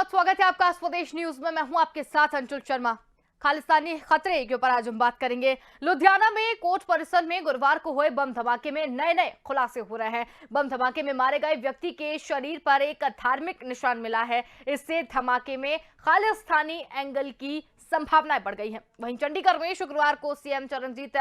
बहुत स्वागत है आपका स्वदेश न्यूज में। मैं हूं आपके साथ अंचल शर्मा। खालिस्तानी खतरे के ऊपर आज हम बात करेंगे। लुधियाना में कोर्ट परिसर में गुरुवार को हुए बम धमाके में नए नए खुलासे हो रहे हैं। बम धमाके में मारे गए व्यक्ति के शरीर पर एक धार्मिक निशान मिला है। इससे धमाके में खालिस्तानी एंगल की संभावनाएं बढ़ गई हैं। वहीं चंडीगढ़ में शुक्रवार को सीएम चरणजीत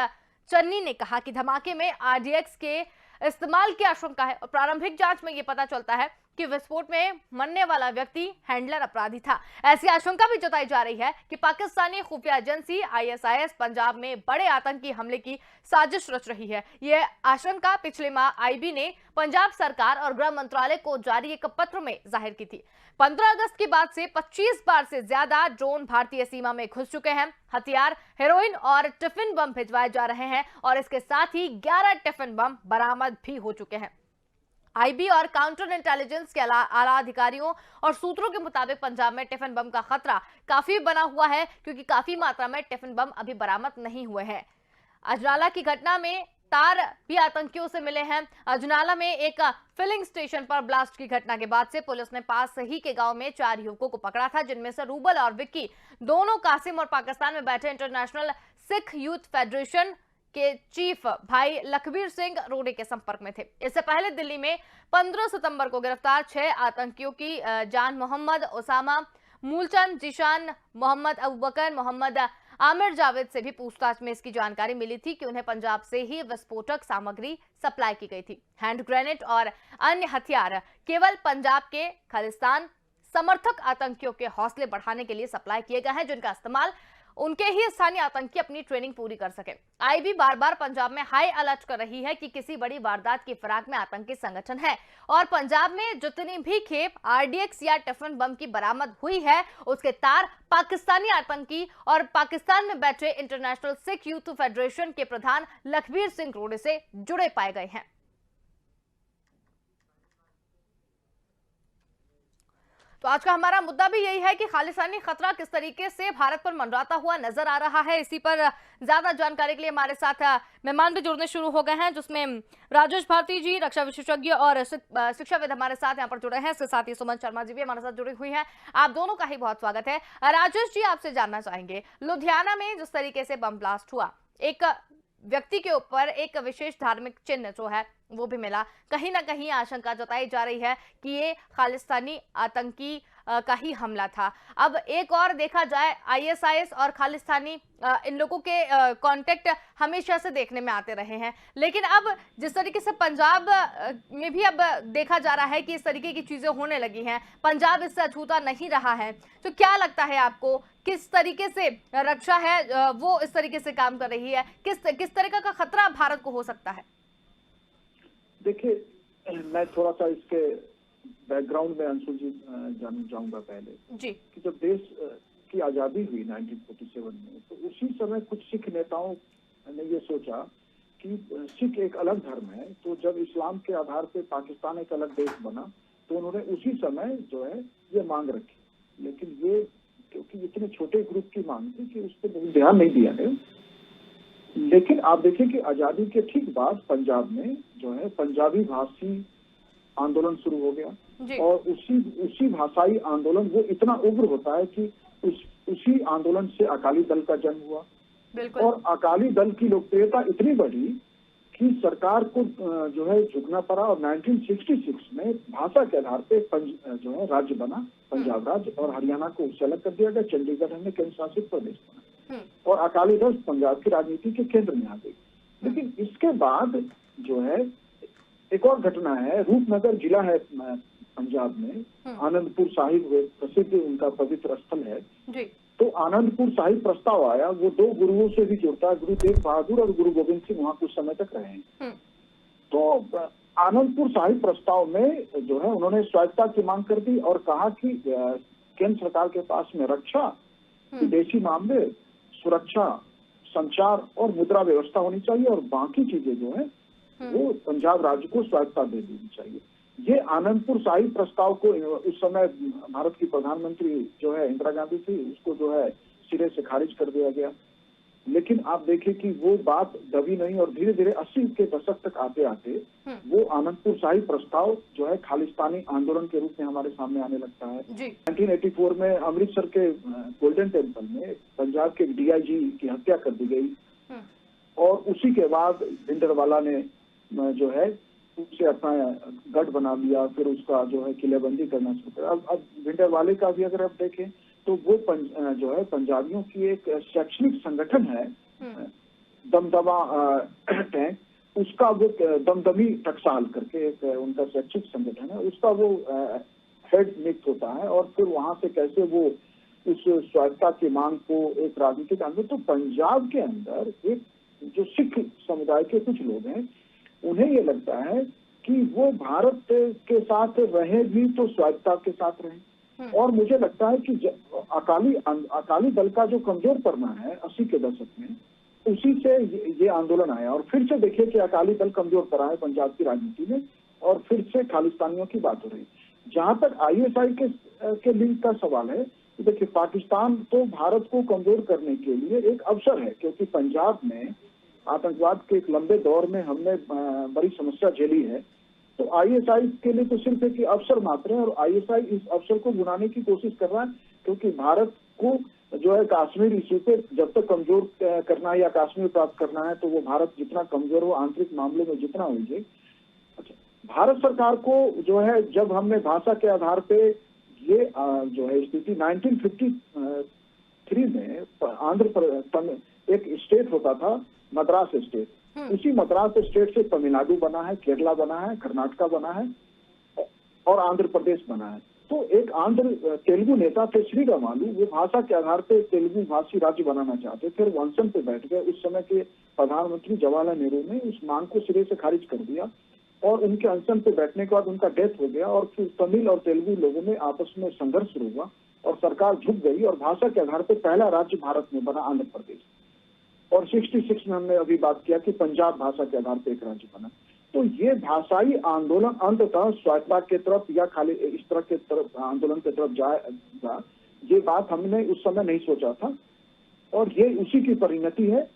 चन्नी ने कहा कि धमाके में आरडीएक्स के इस्तेमाल की आशंका है और प्रारंभिक जांच में यह पता चलता है कि विस्फोट में मरने वाला व्यक्ति हैंडलर अपराधी था। ऐसी आशंका भी जताई जा रही है कि पाकिस्तानी खुफिया एजेंसी आईएसआईएस पंजाब में बड़े आतंकी हमले की साजिश रच रही है। यह आशंका पिछले माह आईबी ने पंजाब सरकार और गृह मंत्रालय को जारी एक पत्र में जाहिर की थी। 15 अगस्त के बाद से 25 बार से ज्यादा ड्रोन भारतीय सीमा में घुस चुके हैं। हथियार, हेरोइन और टिफिन बम भिजवाए जा रहे हैं और इसके साथ ही 11 टिफिन बम बरामद भी हो चुके हैं। आईबी और काउंटर इंटेलिजेंस के आला अधिकारियों और सूत्रों के मुताबिक पंजाब में टिफिन बम का खतरा काफी बना हुआ है, क्योंकि काफी मात्रा में टिफिन बम अभी बरामद नहीं हुए हैं। अजनाला की घटना में तार भी आतंकियों से मिले हैं। अजनाला में एक फिलिंग स्टेशन पर ब्लास्ट की घटना के बाद से पुलिस ने पास ही के गांव में 4 युवकों को पकड़ा था, जिनमें से रूबल और विक्की दोनों कासिम और पाकिस्तान में बैठे इंटरनेशनल सिख यूथ फेडरेशन के चीफ भाई लखबीर सिंह रोडे के संपर्क में थे। इससे पहले दिल्ली में 15 सितंबर को गिरफ्तार 6 आतंकियों की जान मोहम्मद ओसामा, मूलचंद, जिशान, मोहम्मद अबू बकर, मोहम्मद आमिर जावेद से भी पूछताछ में इसकी जानकारी मिली थी कि उन्हें पंजाब से ही विस्फोटक सामग्री सप्लाई की गई थी। हैंड ग्रेनेड और अन्य हथियार केवल पंजाब के खालिस्तान समर्थक आतंकियों के हौसले बढ़ाने के लिए सप्लाई किए गए हैं, जिनका इस्तेमाल उनके ही स्थानीय आतंकी अपनी ट्रेनिंग पूरी कर सके। आईबी बार बार पंजाब में हाई अलर्ट कर रही है कि किसी बड़ी वारदात की फिराक में आतंकी संगठन है और पंजाब में जितनी भी खेप आरडीएक्स या टिफिन बम की बरामद हुई है, उसके तार पाकिस्तानी आतंकी और पाकिस्तान में बैठे इंटरनेशनल सिख यूथ फेडरेशन के प्रधान लखबीर सिंह रोडे से जुड़े पाए गए हैं। तो आज का हमारा मुद्दा भी यही है कि खालिस्तानी खतरा किस तरीके से भारत पर मंडराता हुआ नजर आ रहा है। इसी पर ज्यादा जानकारी के लिए हमारे साथ मेहमान भी जुड़ने शुरू हो गए हैं, जिसमें राजेश भारती जी, रक्षा विशेषज्ञ और शिक्षाविद हमारे साथ यहाँ पर जुड़े हैं। इसके साथ ही सुमन शर्मा जी भी हमारे साथ जुड़ी हुई हैं। आप दोनों का ही बहुत स्वागत है। राजेश जी, आपसे जानना चाहेंगे, लुधियाना में जिस तरीके से बम ब्लास्ट हुआ, एक व्यक्ति के ऊपर एक विशेष धार्मिक चिन्ह जो है वो भी मिला, कहीं ना कहीं आशंका जताई जा रही है कि ये खालिस्तानी आतंकी का ही हमला था। अब एक और देखा जाए, आईएसआईएस और खालिस्तानी इन लोगों के कांटेक्ट हमेशा से देखने में आते रहे हैं, लेकिन अब जिस तरीके से पंजाब में भी अब देखा जा रहा है कि इस तरीके की चीजें होने लगी हैं, पंजाब इससे अछूता नहीं रहा है, तो क्या लगता है आपको किस तरीके से रक्षा है वो इस तरीके से काम कर रही है? किस तरीके का खतरा भारत को हो सकता है? देखिए, मैं थोड़ा सा इसके बैकग्राउंड में अंशु जी जानना चाहूंगा पहले जी कि जब देश की आजादी हुई 1947 में, तो उसी समय कुछ सिख नेताओं ने ये सोचा कि सिख एक अलग धर्म है, तो जब इस्लाम के आधार पे पाकिस्तान एक अलग देश बना, तो उन्होंने उसी समय जो है ये मांग रखी। लेकिन ये क्योंकि इतने छोटे ग्रुप की मांग थी कि उस पर बहुत ध्यान नहीं दिया गया। लेकिन आप देखिए कि आजादी के ठीक बाद पंजाब में जो है पंजाबी भाषी आंदोलन शुरू हो गया और उसी भाषाई आंदोलन वो इतना उग्र होता है कि उसी आंदोलन से अकाली दल का जन्म हुआ और अकाली दल की लोकप्रियता इतनी बढ़ी कि सरकार को जो है झुकना पड़ा और 1966 में भाषा के आधार पे जो है राज्य बना, पंजाब राज्य, और हरियाणा को उससे अलग कर दिया गया। चंडीगढ़ हमने केंद्र शासित प्रदेश बना और अकाली दल पंजाब की राजनीति के केंद्र में आ गई। लेकिन इसके बाद जो है एक और घटना है, रूपनगर जिला है पंजाब में, आनंदपुर साहिब प्रसिद्ध उनका पवित्र स्थल है। तो आनंदपुर साहिब प्रस्ताव आया, वो 2 गुरुओं से भी जुड़ता है, गुरु तेग बहादुर और गुरु गोविंद सिंह वहां कुछ समय तक रहे हैं। तो आनंदपुर साहिब प्रस्ताव में जो है उन्होंने स्वायत्तता की मांग कर दी और कहा कि केंद्र सरकार के पास में रक्षा, विदेशी मामले, सुरक्षा, संचार और मुद्रा व्यवस्था होनी चाहिए और बाकी चीजें जो है वो पंजाब राज्य को स्वायत्तता दे देनी चाहिए। ये आनंदपुर साहिब प्रस्ताव को उस समय भारत की प्रधानमंत्री जो है इंदिरा गांधी थी, उसको जो है सिरे से खारिज कर दिया गया लेकिन आप देखिए कि वो बात दबी नहीं और धीरे धीरे 80 के दशक तक आते आते वो आनंदपुर शाही प्रस्ताव जो है खालिस्तानी आंदोलन के रूप में हमारे सामने आने लगता है। जी। 1984 में अमृतसर के गोल्डन टेम्पल में पंजाब के डीआईजी की हत्या कर दी गई और उसी के बाद भिंडरवाला ने जो है उससे अपना गढ़ बना लिया, फिर उसका जो है किलेबंदी करना शुरू करा। अब भिंडरवाले का भी अगर आप देखें तो वो जो है पंजाबियों की एक शैक्षणिक संगठन है दमदमा टैंक, उसका वो दमदमी टकसाल करके एक उनका शैक्षिक संगठन है, उसका वो हेड नियुक्त होता है और फिर वहां से कैसे वो उस स्वायत्तता की मांग को एक राजनीतिक आंदोलन। तो पंजाब के अंदर एक जो सिख समुदाय के कुछ लोग हैं उन्हें ये लगता है कि वो भारत के साथ रहे भी तो स्वायत्तता के साथ रहे। और मुझे लगता है कि अकाली दल का जो कमजोर पड़ना है 80 के दशक में, उसी से ये आंदोलन आया। और फिर से देखिए कि अकाली दल कमजोर पड़ा है पंजाब की राजनीति में और फिर से खालिस्तानियों की बात हो रही है। जहां तक आईएसआई के लिंक का सवाल है, तो देखिए पाकिस्तान तो भारत को कमजोर करने के लिए एक अवसर है, क्योंकि पंजाब में आतंकवाद के एक लंबे दौर में हमने बड़ी समस्या झेली है। तो आईएसआई के लिए तो सिर्फ एक अवसर मात्र है और आईएसआई इस अवसर को बुनाने की कोशिश कर रहा है, क्योंकि भारत को जो है कश्मीर इश्यू पे जब तक कमजोर करना है या कश्मीर प्राप्त करना है तो वो भारत जितना कमजोर हो आंतरिक मामले में जितना उलझे। अच्छा, भारत सरकार को जो है जब हमने भाषा के आधार पे ये जो है स्थिति 1953 में आंध्र प्रदेश एक स्टेट होता था मद्रास स्टेट, उसी मद्रास स्टेट से तमिलनाडु बना है, केरला बना है, कर्नाटका बना है और आंध्र प्रदेश बना है। तो एक आंध्र तेलुगु नेता थे श्रीरामालू, वो भाषा के आधार पे तेलुगु भाषी राज्य बनाना चाहते, फिर वो अनशन पे बैठ गए। उस समय के प्रधानमंत्री जवाहरलाल नेहरू ने उस मांग को सिरे से खारिज कर दिया और उनके अनशन पे बैठने के बाद उनका डेथ हो गया और फिर तमिल और तेलुगु लोगों में आपस में संघर्ष शुरू हुआ और सरकार झुक गई और भाषा के आधार पर पहला राज्य भारत में बना आंध्र प्रदेश। और 66 में हमने अभी बात किया कि पंजाब भाषा के आधार पर एक राज्य बना। तो ये भाषाई आंदोलन अंततः स्वायत्तता के तरफ या खाली इस तरह के तरफ आंदोलन के तरफ जाएगा, ये बात हमने उस समय नहीं सोचा था और ये उसी की परिणति है।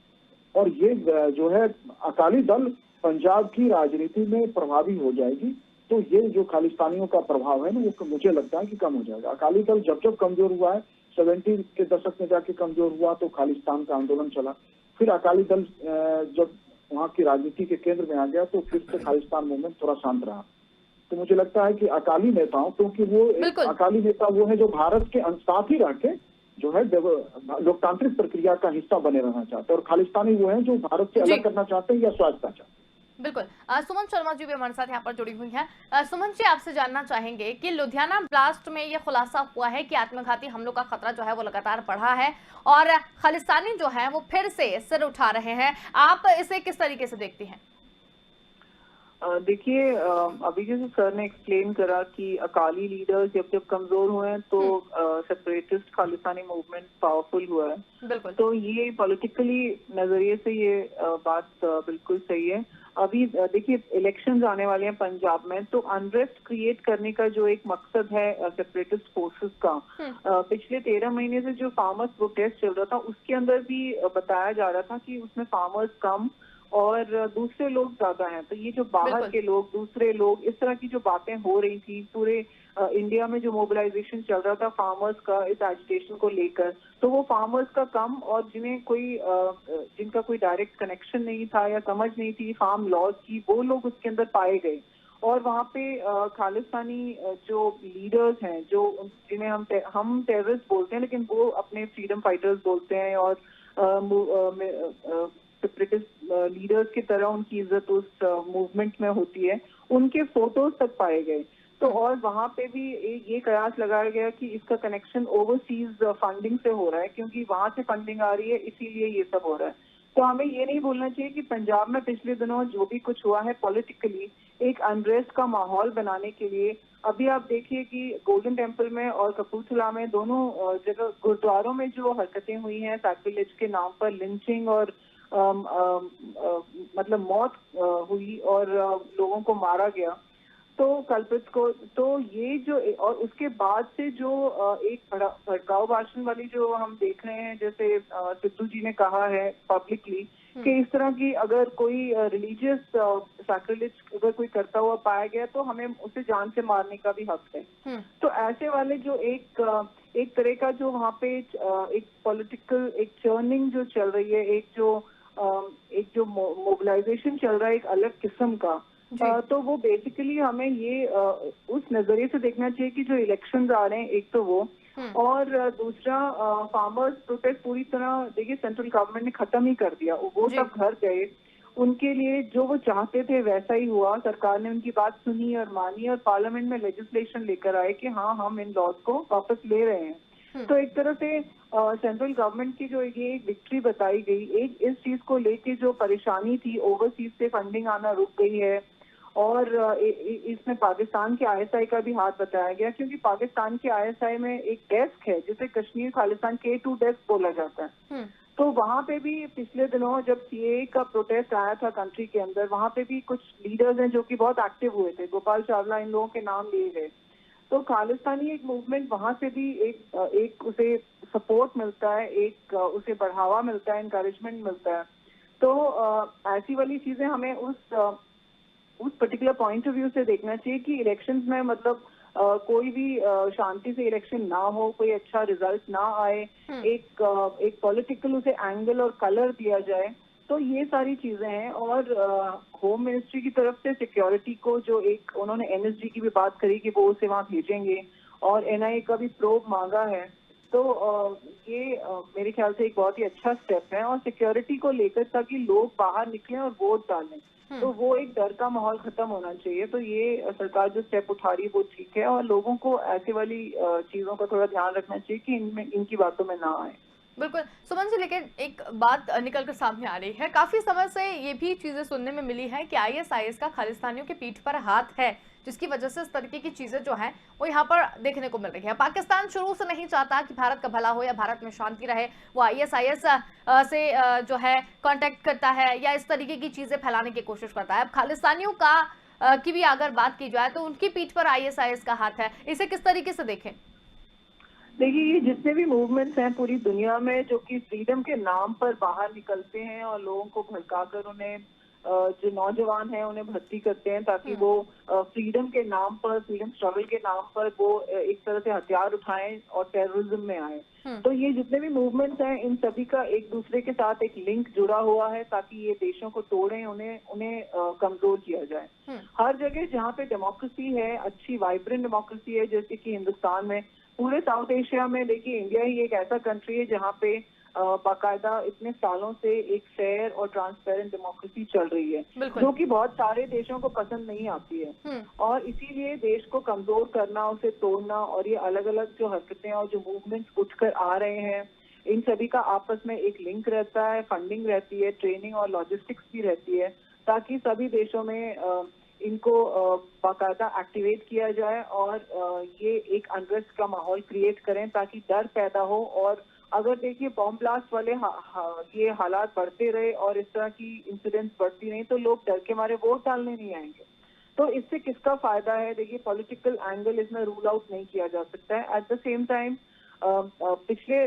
और ये जो है अकाली दल पंजाब की राजनीति में प्रभावी हो जाएगी, तो ये जो खालिस्तानियों का प्रभाव है ना वो मुझे लगता है कि कम हो जाएगा। अकाली दल जब जब कमजोर हुआ है, 70 के दशक में जाके कमजोर हुआ तो खालिस्तान का आंदोलन चला, फिर अकाली दल जब वहाँ की राजनीति के केंद्र में आ गया तो फिर से खालिस्तान मूवमेंट थोड़ा शांत रहा। तो मुझे लगता है कि अकाली नेताओं, क्योंकि वो अकाली नेता वो है जो भारत के साथ ही रह के जो है लोकतांत्रिक प्रक्रिया का हिस्सा बने रहना चाहते हैं, और खालिस्तानी वो है जो भारत से अलग करना चाहते हैं या स्वायत्तता चाहते हैं। बिल्कुल। सुमन शर्मा जी भी हमारे साथ यहाँ पर जुड़ी हुई हैं। सुमन जी, आपसे जानना चाहेंगे कि लुधियाना ब्लास्ट में ये खुलासा हुआ है कि आत्मघाती हमलों का खतरा जो है वो लगातार बढ़ा है और खालिस्तानी जो है वो फिर से सिर उठा रहे हैं। आप इसे किस तरीके से देखती हैं? देखिए, अभी जैसे सर ने एक्सप्लेन करा कि अकाली लीडर्स जब जब कमजोर हुए हैं तो सेपरेटिस्ट खालिस्तानी मूवमेंट पावरफुल हुआ है। बिल्कुल। तो ये पॉलिटिकली नजरिए से ये बात बिल्कुल सही है। अभी देखिए इलेक्शंस आने वाले हैं पंजाब में, तो अनरेस्ट क्रिएट करने का जो एक मकसद है सेपरेटिस्ट फोर्सेस का, पिछले 13 महीने से जो फार्मर्स प्रोटेस्ट चल रहा था उसके अंदर भी बताया जा रहा था कि उसमें फार्मर्स कम और दूसरे लोग ज्यादा हैं। तो ये जो बाहर के लोग, दूसरे लोग, इस तरह की जो बातें हो रही थी, पूरे इंडिया में जो मोबिलाइजेशन चल रहा था फार्मर्स का इस एजिटेशन को लेकर, तो वो फार्मर्स का कम और जिनका कोई डायरेक्ट कनेक्शन नहीं था या समझ नहीं थी फार्म लॉज की, वो लोग उसके अंदर पाए गए। और वहाँ पे खालिस्तानी जो लीडर्स हैं, जो जिन्हें हम टेररिस्ट बोलते हैं लेकिन वो अपने फ्रीडम फाइटर्स बोलते हैं और सेपरेटिस्ट लीडर्स की तरह उनकी इज्जत उस मूवमेंट में होती है, उनके फोटोज तक पाए गए। तो और वहाँ पे भी ये कयास लगाया गया कि इसका कनेक्शन ओवरसीज फंडिंग से हो रहा है, क्योंकि वहाँ से फंडिंग आ रही है इसीलिए ये सब हो रहा है। तो हमें ये नहीं भूलना चाहिए कि पंजाब में पिछले दिनों जो भी कुछ हुआ है पॉलिटिकली एक अनरेस्ट का माहौल बनाने के लिए, अभी आप देखिए कि गोल्डन टेम्पल में और कपूरथला में दोनों जगह गुरुद्वारों में जो हरकतें हुई हैं सैक्रिलेज के नाम पर, लिंचिंग और मतलब मौत हुई और लोगों को मारा गया। तो कल्पित को, तो ये जो और उसके बाद से जो एक भड़काऊ भाषण वाली जो हम देख रहे हैं, जैसे सिद्धू जी ने कहा है पब्लिकली कि इस तरह की अगर कोई रिलीजियस सैक्रिलेज अगर कोई करता हुआ पाया गया तो हमें उसे जान से मारने का भी हक है। तो ऐसे वाले जो एक तरह का जो वहाँ पे एक पॉलिटिकल एक चर्निंग जो चल रही है, एक जो मोबिलाइजेशन चल रहा है एक अलग किस्म का, तो वो बेसिकली हमें ये उस नजरिए से देखना चाहिए कि जो इलेक्शंस आ रहे हैं एक तो वो, और दूसरा फार्मर्स प्रोटेस्ट पूरी तरह देखिए सेंट्रल गवर्नमेंट ने खत्म ही कर दिया। वो सब घर गए, उनके लिए जो वो चाहते थे वैसा ही हुआ। सरकार ने उनकी बात सुनी और मानी और पार्लियामेंट में लेजिस्लेशन लेकर आए कि हाँ हम इन लॉज को वापस ले रहे हैं। तो एक तरह से सेंट्रल गवर्नमेंट की जो ये एक विक्ट्री बताई गई, एक इस चीज को लेके जो परेशानी थी, ओवरसीज से फंडिंग आना रुक गई है, और इसमें पाकिस्तान के आईएसआई का भी हाथ बताया गया, क्योंकि पाकिस्तान के आईएसआई में एक डेस्क है जिसे कश्मीर खालिस्तान K2 डेस्क बोला जाता है। तो वहाँ पे भी पिछले दिनों जब सीएए का प्रोटेस्ट आया था कंट्री के अंदर, वहाँ पे भी कुछ लीडर्स हैं जो कि बहुत एक्टिव हुए थे, गोपाल चावला, इन लोगों के नाम लिए गए। तो खालिस्तानी एक मूवमेंट वहाँ से भी एक उसे सपोर्ट मिलता है, एक उसे बढ़ावा मिलता है, इंकरेजमेंट मिलता है। तो ऐसी वाली चीजें हमें उस पर्टिकुलर पॉइंट ऑफ व्यू से देखना चाहिए कि इलेक्शंस में मतलब कोई भी शांति से इलेक्शन ना हो, कोई अच्छा रिजल्ट ना आए, एक पॉलिटिकल उसे एंगल और कलर दिया जाए। तो ये सारी चीजें हैं। और होम मिनिस्ट्री की तरफ से सिक्योरिटी को जो एक उन्होंने एनएसजी की भी बात करी कि वो उसे वहां भेजेंगे, और एनआईए का भी प्रोब मांगा है। तो ये मेरे ख्याल से एक बहुत ही अच्छा स्टेप है, और सिक्योरिटी को लेकर ताकि लोग बाहर निकलें और वोट डालें, तो वो एक डर का माहौल खत्म होना चाहिए। तो ये सरकार जो स्टेप उठा रही है वो ठीक है, और लोगों को ऐसे वाली चीजों का थोड़ा ध्यान रखना चाहिए कि इनकी बातों में ना आए। बिल्कुल सुमन जी, लेकिन एक बात निकल कर सामने आ रही है, काफी समय से ये भी चीजें सुनने में मिली है कि आईएसआईएस का खालिस्तानियों की पीठ पर हाथ है, जिसकी वजह से इस तरीके की चीजें जो हैं वो यहाँ पर देखने को मिल रही है। पाकिस्तान शुरू से नहीं चाहता कि भारत का भला हो या भारत में शांति रहे, वो आईएसआईएस से जो है कांटेक्ट करता है या इस तरीके की चीजें फैलाने की कोशिश करता है। अब खालिस्तानियों का की भी अगर बात की जाए तो उनकी पीठ पर आईएसआईएस का हाथ है, इसे किस तरीके से देखें? देखिए, ये जितने भी मूवमेंट्स हैं पूरी दुनिया में जो कि फ्रीडम के नाम पर बाहर निकलते हैं और लोगों को भड़काकर उन्हें जो नौजवान हैं उन्हें भर्ती करते हैं ताकि वो फ्रीडम के नाम पर, फ्रीडम स्ट्रगल के नाम पर वो एक तरह से हथियार उठाएं और टेररिज्म में आए। तो ये जितने भी मूवमेंट्स हैं इन सभी का एक दूसरे के साथ एक लिंक जुड़ा हुआ है ताकि ये देशों को तोड़ें, उन्हें कमजोर किया जाए। हर जगह जहाँ पे डेमोक्रेसी है, अच्छी वाइब्रेंट डेमोक्रेसी है, जैसे कि हिंदुस्तान में, पूरे साउथ एशिया में देखिए इंडिया ही एक ऐसा कंट्री है जहाँ पे बाकायदा इतने सालों से एक फेयर और ट्रांसपेरेंट डेमोक्रेसी चल रही है, जो कि बहुत सारे देशों को पसंद नहीं आती है। और इसीलिए देश को कमजोर करना, उसे तोड़ना, और ये अलग अलग जो हरकतें और जो मूवमेंट्स उठकर आ रहे हैं, इन सभी का आपस में एक लिंक रहता है, फंडिंग रहती है, ट्रेनिंग और लॉजिस्टिक्स भी रहती है, ताकि सभी देशों में इनको बाकायदा एक्टिवेट किया जाए और ये एक अनरेस्ट का माहौल क्रिएट करें ताकि डर पैदा हो। और अगर देखिए बॉम्ब ब्लास्ट वाले ये हालात बढ़ते रहे और इस तरह की इंसिडेंट्स बढ़ती रही तो लोग डर के मारे वोट डालने नहीं आएंगे। तो इससे किसका फायदा है? देखिए, पॉलिटिकल एंगल इसमें रूल आउट नहीं किया जा सकता है। एट द सेम टाइम पिछले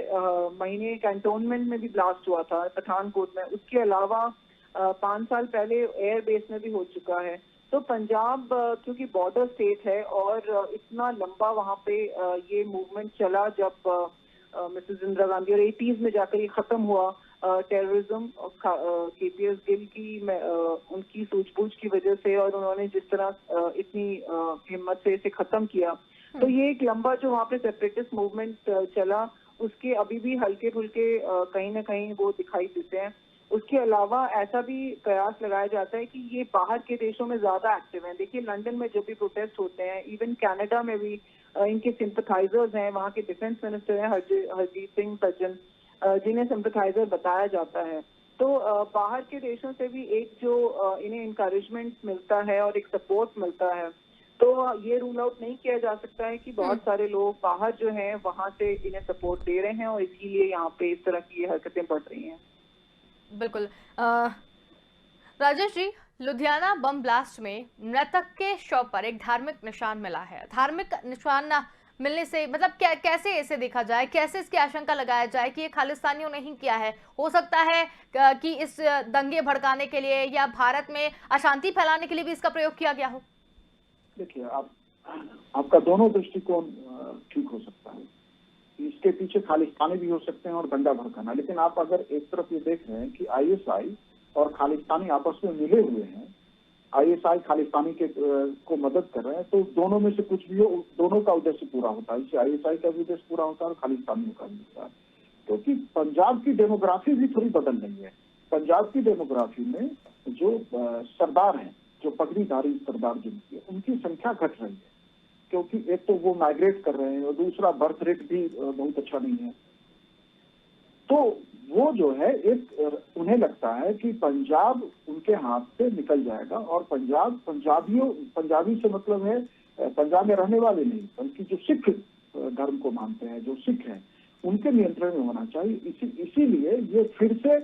महीने कैंटोनमेंट में भी ब्लास्ट हुआ था पठानकोट में, उसके अलावा 5 साल पहले एयर बेस में भी हो चुका है। तो पंजाब क्योंकि बॉर्डर स्टेट है और इतना लंबा वहाँ पे ये मूवमेंट चला जब मिसेस इंदिरा गांधी और 80s में जाकर ये खत्म हुआ टेररिज्म, केपीएस गिल की उनकी सूझबूझ की वजह से, और उन्होंने जिस तरह इतनी हिम्मत से इसे खत्म किया। तो ये एक लंबा जो वहाँ पे सेपरेटिस्ट मूवमेंट चला, उसके अभी भी हल्के फुल्के कहीं ना कहीं वो दिखाई देते हैं। उसके अलावा ऐसा भी कयास लगाया जाता है कि ये बाहर के देशों में ज्यादा एक्टिव हैं। देखिए, लंदन में जो भी प्रोटेस्ट होते हैं, इवन कनाडा में भी इनके सिंपथाइजर्स हैं, वहाँ के डिफेंस मिनिस्टर हैं हरदीप सिंह सज्जन, जिन्हें सिंपथाइजर बताया जाता है। तो बाहर के देशों से भी एक जो इन्हें इंकरेजमेंट मिलता है और एक सपोर्ट मिलता है। तो ये रूल आउट नहीं किया जा सकता है कि बहुत सारे लोग बाहर जो हैं वहाँ से इन्हें सपोर्ट दे रहे हैं और इसीलिए यहाँ पे इस तरह की हरकतें बढ़ रही हैं। बिल्कुल राजेश जी, लुधियाना बम ब्लास्ट में मृतक के शव पर एक धार्मिक निशान मिला है। धार्मिक निशान मिलने से मतलब कैसे इसे देखा जाए, कैसे इसकी आशंका लगाया जाए कि ये खालिस्तानियों ने ही किया है? हो सकता है कि इस दंगे भड़काने के लिए या भारत में अशांति फैलाने के लिए भी इसका प्रयोग किया गया हो। देखिए, आपका दोनों दृष्टिकोण ठीक हो सकता है। इसके पीछे खालिस्तानी भी हो सकते हैं और दंगा भड़काना। लेकिन आप अगर एक तरफ ये देख रहे हैं कि आईएसआई और खालिस्तानी आपस में मिले हुए हैं, आईएसआई खालिस्तानी को मदद कर रहे हैं, तो दोनों में से कुछ भी हो, दोनों का उद्देश्य पूरा होता है। इससे आईएसआई का भी उद्देश्य पूरा होता है और खालिस्तानियों का भी होता है। क्योंकि पंजाब की डेमोग्राफी भी थोड़ी बदल रही है। पंजाब की डेमोग्राफी में जो सरदार हैं, जो पगड़ीधारी सरदार जिनकी, उनकी संख्या घट रही है। क्योंकि एक तो वो माइग्रेट कर रहे हैं और दूसरा बर्थ रेट भी बहुत अच्छा नहीं है। तो वो जो है उन्हें लगता है कि पंजाब उनके हाथ से निकल जाएगा और पंजाबी से मतलब है पंजाब में रहने वाले नहीं, बल्कि जो सिख धर्म को मानते हैं, जो सिख हैं, उनके नियंत्रण में होना चाहिए। इसीलिए ये फिर से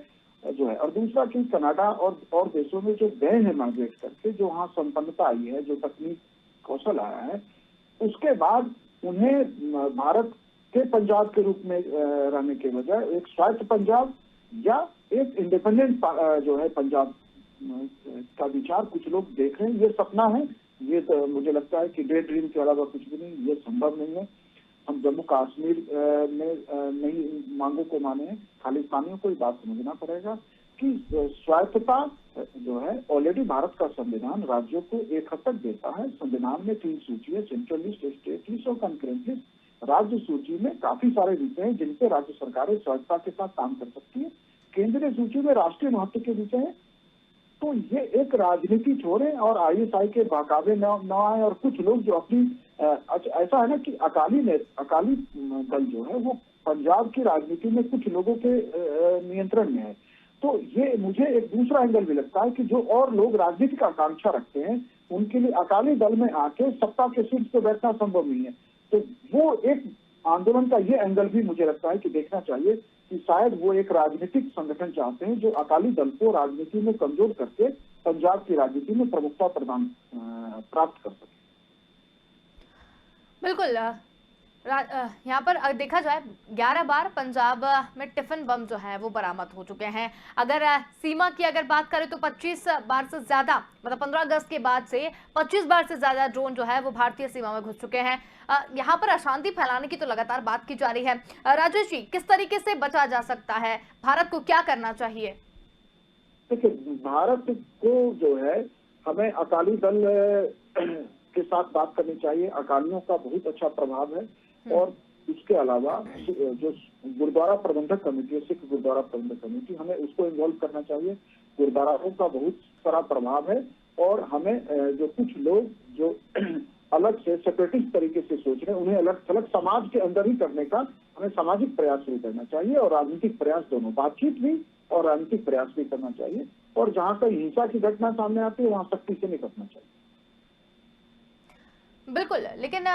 जो है। और दूसरा कि कनाडा और देशों में जो गए हैं माइग्रेट करके, जो वहाँ संपन्नता आई है, जो तकनीक कौशल आया है, उसके बाद उन्हें भारत के पंजाब के रूप में रहने के बजाय एक स्वायत्त पंजाब या एक इंडिपेंडेंट जो है पंजाब का विचार कुछ लोग देख रहे हैं। ये सपना है, ये तो मुझे लगता है कि डे ड्रीम के अलावा कुछ भी नहीं, ये संभव नहीं है। हम जम्मू कश्मीर में नई मांगों को माने हैं। खालिस्तानियों को ये बात समझना पड़ेगा कि स्वायत्तता जो है, ऑलरेडी भारत का संविधान राज्यों को एक हद तक देता है। संविधान में 3 सूची है, सेंट्रल लिस्ट, स्टेट लिस्ट और कंकरेंट लिस्ट। राज्य सूची में काफी सारे विषय हैं जिन पे राज्य सरकारें स्वायत्तता के साथ काम कर सकती है। केंद्रीय सूची में राष्ट्रीय महत्व के विषय है। तो ये एक राजनीति छोड़े और आईएसआई के बहकावे न आए। और कुछ लोग जो अपनी ऐसा है ना कि अकाली दल जो है वो पंजाब की राजनीति में कुछ लोगों के नियंत्रण में है। तो ये मुझे एक दूसरा एंगल भी लगता है कि जो और लोग राजनीतिक आकांक्षा रखते हैं, उनके लिए अकाली दल में आके सत्ता के शीर्ष पे बैठना संभव नहीं है। तो वो एक आंदोलन का ये एंगल भी मुझे लगता है कि देखना चाहिए कि शायद वो एक राजनीतिक संगठन चाहते हैं जो अकाली दल को राजनीति में कमजोर करके पंजाब की राजनीति में प्रमुखता प्राप्त कर सके। बिल्कुल। यहाँ पर देखा जाए 11 बार पंजाब में टिफिन बम जो है वो बरामद हो चुके हैं। अगर सीमा की बात करें तो 25 बार से ज्यादा, मतलब 15 अगस्त के बाद से 25 बार से ज्यादा ड्रोन जो है वो भारतीय सीमा में घुस चुके हैं। यहाँ पर अशांति फैलाने की तो लगातार बात की जा रही है। राजेश जी, किस तरीके से बचा जा सकता है? भारत को क्या करना चाहिए? देखिए, भारत को जो है हमें अकाली दल के साथ बात करनी चाहिए। अकालियों का बहुत अच्छा प्रभाव है। और इसके अलावा जो गुरुद्वारा प्रबंधक कमेटी है, सिख गुरुद्वारा प्रबंधक कमेटी, हमें उसको इन्वॉल्व करना चाहिए। गुरुद्वाराओं का बहुत सारा प्रभाव है और हमें जो कुछ लोग जो अलग से सेपरेटिस्ट तरीके से सोच रहे हैं, उन्हें अलग थलग समाज के अंदर ही करने का हमें सामाजिक प्रयास शुरू करना चाहिए और राजनीतिक प्रयास दोनों, बातचीत भी और राजनीतिक प्रयास भी करना चाहिए। और जहां कहीं हिंसा की घटना सामने आती है वहां सख्ती से निपटना चाहिए। बिल्कुल। लेकिन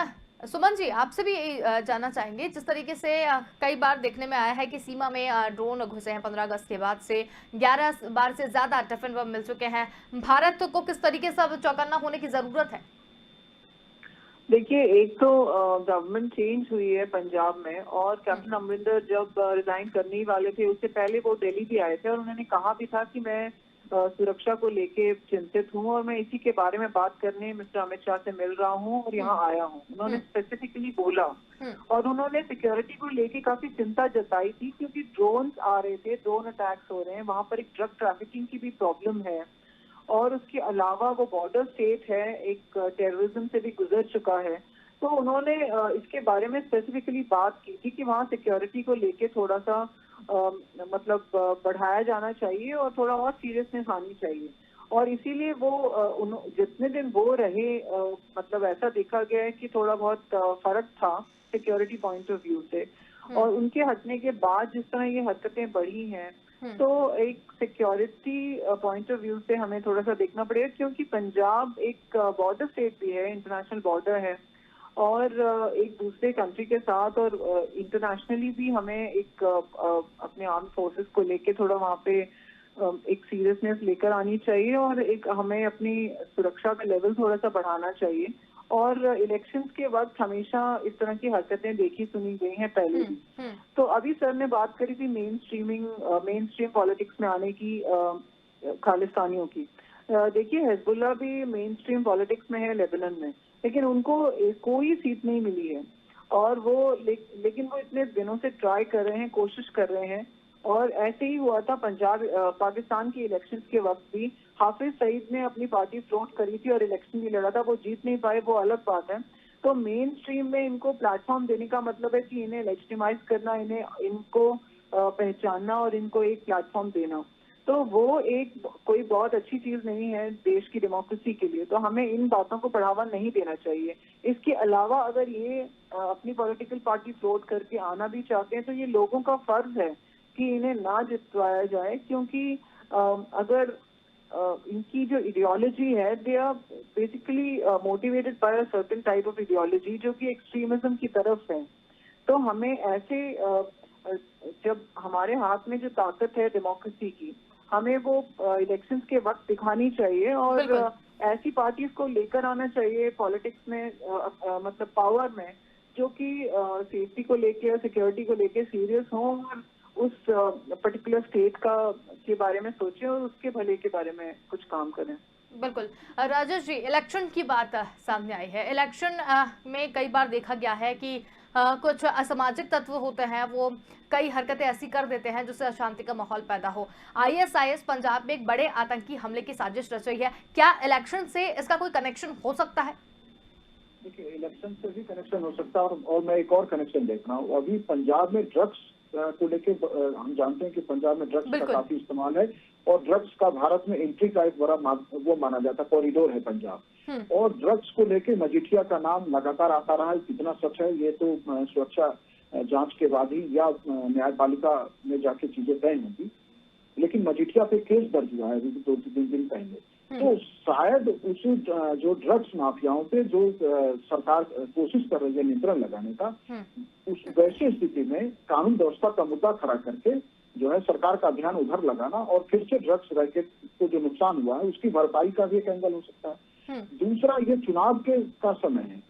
सुमन जी, आपसे भी जानना चाहेंगे, जिस तरीके से कई बार देखने में आया है कि सीमा में ड्रोन घुसे हैं 15 अगस्त के बाद से, 11 बार से ज्यादा टिफिन बम मिल चुके हैं। भारत को किस तरीके से अब चौकन्ना होने की जरूरत है? देखिए, एक तो गवर्नमेंट चेंज हुई है पंजाब में और कैप्टन अमरिंदर जब रिजाइन करने ही वाले थे, उससे पहले वो दिल्ली भी आए थे और उन्होंने कहा भी था कि मैं सुरक्षा को लेके चिंतित हूँ और मैं इसी के बारे में बात करने मिस्टर अमित शाह से मिल रहा हूँ और यहाँ आया हूँ, उन्होंने स्पेसिफिकली बोला। और उन्होंने सिक्योरिटी को लेके काफी चिंता जताई थी क्योंकि ड्रोन्स आ रहे थे, ड्रोन अटैक्स हो रहे हैं, वहां पर एक ड्रग ट्रैफिकिंग की भी प्रॉब्लम है और उसके अलावा वो बॉर्डर स्टेट है, एक टेररिज्म से भी गुजर चुका है। तो उन्होंने इसके बारे में स्पेसिफिकली बात की थी कि वहाँ सिक्योरिटी को लेके थोड़ा सा मतलब बढ़ाया जाना चाहिए और थोड़ा और सीरियसनेस आनी चाहिए। और इसीलिए वो जितने दिन वो रहे मतलब ऐसा देखा गया है कि थोड़ा बहुत फर्क था सिक्योरिटी पॉइंट ऑफ व्यू से। और उनके हटने के बाद जिस तरह ये हरकतें बढ़ी हैं, तो एक सिक्योरिटी पॉइंट ऑफ व्यू से हमें थोड़ा सा देखना पड़ेगा क्योंकि पंजाब एक बॉर्डर स्टेट भी है, इंटरनेशनल बॉर्डर है और एक दूसरे कंट्री के साथ और इंटरनेशनली भी हमें एक अपने आर्म फोर्सेस को लेके थोड़ा वहाँ पे एक सीरियसनेस लेकर आनी चाहिए और एक हमें अपनी सुरक्षा का लेवल थोड़ा सा बढ़ाना चाहिए। और इलेक्शंस के वक्त हमेशा इस तरह की हरकतें देखी सुनी गई हैं पहले भी। तो अभी सर ने बात करी थी मेन स्ट्रीम पॉलिटिक्स में आने की, खालिस्तानियों की। देखिए हिजबुल्लाह भी मेन स्ट्रीम पॉलिटिक्स में है लेबनान में, लेकिन उनको कोई सीट नहीं मिली है और लेकिन वो इतने दिनों से ट्राई कर रहे हैं, कोशिश कर रहे हैं। और ऐसे ही हुआ था पाकिस्तान के इलेक्शंस के वक्त भी। हाफिज सईद ने अपनी पार्टी फ्लोट करी थी और इलेक्शन भी लड़ा था, वो जीत नहीं पाए, वो अलग बात है। तो मेन स्ट्रीम में इनको प्लेटफॉर्म देने का मतलब है कि इन्हें लेजिटिमाइज करना, इनको पहचानना और इनको एक प्लेटफॉर्म देना। तो वो कोई बहुत अच्छी चीज नहीं है देश की डेमोक्रेसी के लिए। तो हमें इन बातों को बढ़ावा नहीं देना चाहिए। इसके अलावा अगर ये अपनी पॉलिटिकल पार्टी फ्लोट करके आना भी चाहते हैं तो ये लोगों का फर्ज है कि इन्हें ना जितवाया जाए, क्योंकि अगर इनकी जो आइडियोलॉजी है, they are basically motivated by a certain type of ideology जो कि एक्सट्रीमिज्म की तरफ है। तो हमें ऐसे जब हमारे हाथ में जो ताकत है डेमोक्रेसी की, हमें वो इलेक्शंस के वक्त दिखानी चाहिए और ऐसी पार्टीज को लेकर आना चाहिए पॉलिटिक्स में, मतलब पावर में, जो कि सेफ्टी को लेके, सिक्योरिटी को लेके सीरियस हो और उस पर्टिकुलर स्टेट के बारे में सोचें और उसके भले के बारे में कुछ काम करें। बिल्कुल। राजेश जी, इलेक्शन की बात सामने आई है। इलेक्शन में कई बार देखा गया है कि कुछ असामाजिक तत्व होते हैं, वो कई हरकतें ऐसी कर देते हैं जिससे अशांति का माहौल पैदा हो। आईएसआईएस पंजाब में एक बड़े आतंकी हमले की साजिश रच रही है, क्या इलेक्शन से इसका कोई कनेक्शन हो सकता है? देखिए, इलेक्शन से भी कनेक्शन हो सकता है और मैं एक और कनेक्शन देख रहा हूँ। अभी पंजाब में ड्रग्स को लेके हम जानते हैं कि पंजाब में ड्रग्स का काफी इस्तेमाल है और ड्रग्स का भारत में एंट्री का एक बड़ा वो माना जाता है, कॉरिडोर है पंजाब। और ड्रग्स को लेके मजीठिया का नाम लगातार आता रहा है। कितना सच है ये तो सुरक्षा जांच के बाद ही या न्यायपालिका में जाके चीजें तय होंगी, लेकिन मजीठिया पे केस दर्ज हुआ है अभी 2-3 दिन पहले। तो शायद उस जो ड्रग्स माफियाओं पे जो सरकार कोशिश कर रही है नियंत्रण लगाने का, उस वैसी स्थिति में कानून व्यवस्था का मुद्दा खड़ा करके जो है सरकार का ध्यान उधर लगाना और फिर से ड्रग्स रैकेट को जो नुकसान हुआ है उसकी भरपाई का भी एक एंगल हो सकता है। दूसरा, ये चुनाव का समय है।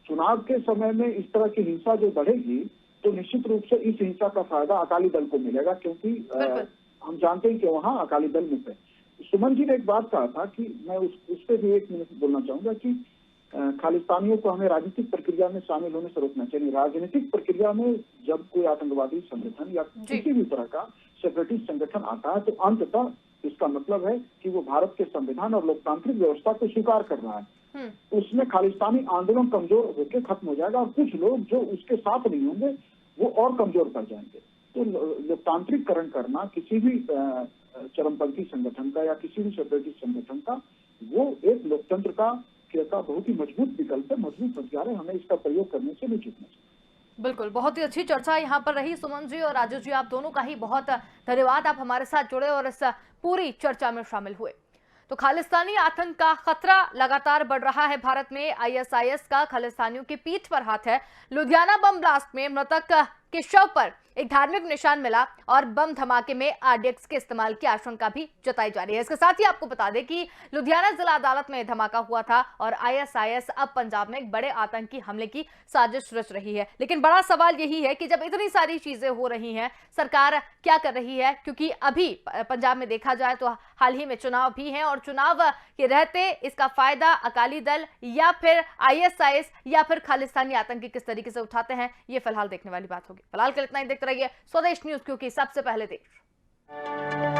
चुनाव के समय में इस तरह की हिंसा जो बढ़ेगी तो निश्चित रूप से इस हिंसा का फायदा अकाली दल को मिलेगा, क्योंकि हम जानते हैं कि वहाँ अकाली दल मुक्त है। सुमन जी ने एक बात कहा था कि मैं उस पर भी 1 मिनट बोलना चाहूंगा कि खालिस्तानियों को हमें राजनीतिक प्रक्रिया में शामिल होने से रोकना चाहिए। राजनीतिक प्रक्रिया में जब कोई आतंकवादी संगठन या किसी भी तरह का सेपरेटिस्ट संगठन आता है तो अंततः इसका मतलब है कि वो भारत के संविधान और लोकतांत्रिक व्यवस्था को स्वीकार कर रहा है। उसमें खालिस्तानी आंदोलन कमजोर होकर खत्म हो जाएगा और कुछ लोग जो उसके साथ नहीं होंगे वो और कमजोर पड़ जाएंगे। तो लोकतांत्रिकरण करना किसी भी चरमपंथी संगठन का या किसी भी सेपरेटिस्ट संगठन का, वो एक लोकतंत्र का बहुत ही मजबूत विकल्प है, मजबूत हथियार है। हमें इसका प्रयोग करने से नहीं चूकना चाहिए। बिल्कुल, बहुत ही अच्छी चर्चा यहाँ पर रही। सुमन जी और राजू जी, आप दोनों का ही बहुत धन्यवाद, आप हमारे साथ जुड़े और इस पूरी चर्चा में शामिल हुए। तो खालिस्तानी आतंक का खतरा लगातार बढ़ रहा है भारत में। आईएसआईएस का खालिस्तानियों की पीठ पर हाथ है। लुधियाना बम ब्लास्ट में मृतक के शव पर एक धार्मिक निशान मिला और बम धमाके में आरडीएक्स के इस्तेमाल की आशंका भी जताई जा रही है। इसके साथ ही आपको बता दें कि लुधियाना जिला अदालत में धमाका हुआ था और आईएसआईएस अब पंजाब में एक बड़े आतंकी हमले की साजिश रच रही है। लेकिन बड़ा सवाल यही है कि जब इतनी सारी चीजें हो रही हैं, सरकार क्या कर रही है? क्योंकि अभी पंजाब में देखा जाए तो हाल ही में चुनाव भी हैं और चुनाव के रहते इसका फायदा अकाली दल या फिर आईएसआईएस या फिर खालिस्तानी आतंकी किस तरीके से उठाते हैं, ये फिलहाल देखने वाली बात होगी। फिलहाल के इतना ही देखते रहिए स्वदेश न्यूज, क्योंकि सबसे पहले देश।